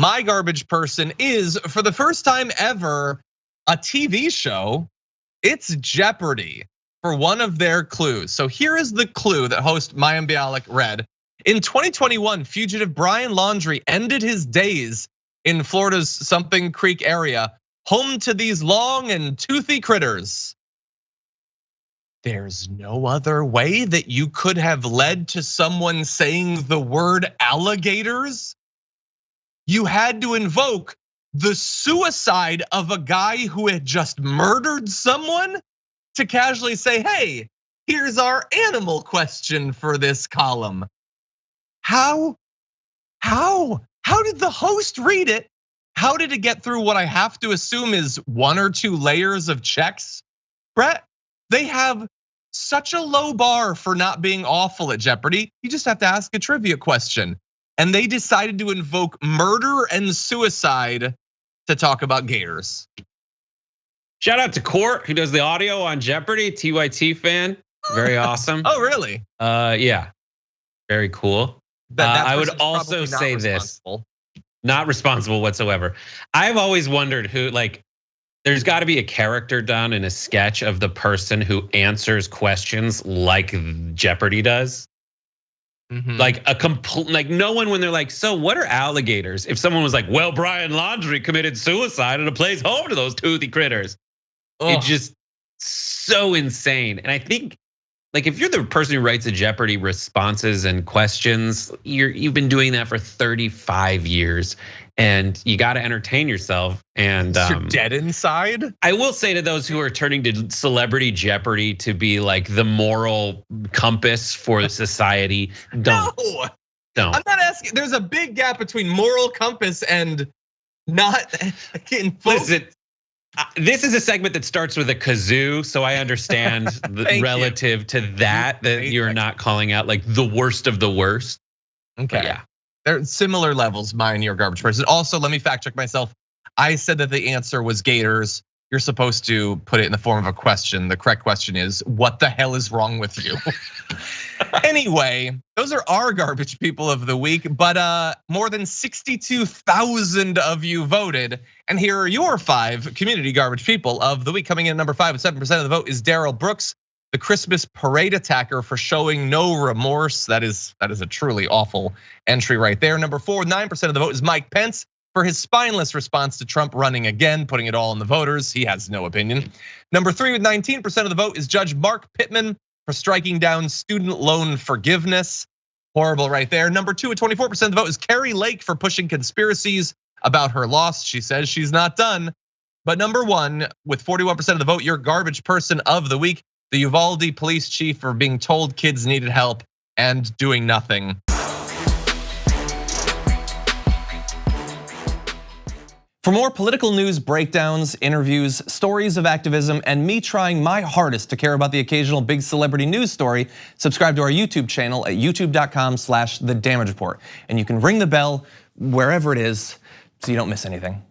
My garbage person is, for the first time ever, a TV show. It's Jeopardy for one of their clues. So here is the clue that host Mayim Bialik read. In 2021, fugitive Brian Laundrie ended his days in Florida's Something Creek area, home to these long and toothy critters. There's no other way that you could have led to someone saying the word alligators. You had to invoke the suicide of a guy who had just murdered someone to casually say, hey, here's our animal question for this column. How did the host read it? How did it get through what I have to assume is 1 or 2 layers of checks? Brett, they have such a low bar for not being awful at Jeopardy. You just have to ask a trivia question. And they decided to invoke murder and suicide to talk about gators. Shout out to Court, who does the audio on Jeopardy, TYT fan, very awesome. Oh, really? Yeah, very cool. I would also say this, not responsible whatsoever. I've always wondered who, like, there's got to be a character done in a sketch of the person who answers questions like Jeopardy does. Like a complete, like no one when they're like, so what are alligators? If someone was like, well, Brian Laundrie committed suicide at a place home to those toothy critters. It's just so insane. And I think, like, if you're the person who writes the Jeopardy responses and questions, you've been doing that for 35 years, and you got to entertain yourself. And you're dead inside. I will say to those who are turning to Celebrity Jeopardy to be like the moral compass for society, don't. I'm not asking. There's a big gap between moral compass and not. Listen. This is a segment that starts with a kazoo, so I understand relative to that you're not calling out like the worst of the worst. Okay, yeah, they're similar levels. Mine, your garbage person. Also, let me fact check myself. I said that the answer was gators. You're supposed to put it in the form of a question. The correct question is, what the hell is wrong with you? Anyway, those are our garbage people of the week, but more than 62,000 of you voted. And here are your 5 community garbage people of the week. Coming in at number 5 with 7% of the vote is Daryl Brooks, the Christmas parade attacker for showing no remorse. That is a truly awful entry right there. Number 4, 9% of the vote is Mike Pence for his spineless response to Trump running again, putting it all on the voters. He has no opinion. Number 3 with 19% of the vote is Judge Mark Pittman for striking down student loan forgiveness. Horrible right there. Number 2 with 24% of the vote is Carrie Lake for pushing conspiracies about her loss. She says she's not done. But number 1 with 41% of the vote, your garbage person of the week, the Uvalde police chief for being told kids needed help and doing nothing. For more political news, breakdowns, interviews, stories of activism, and me trying my hardest to care about the occasional big celebrity news story, subscribe to our YouTube channel at youtube.com/thedamagereport. And you can ring the bell wherever it is so you don't miss anything.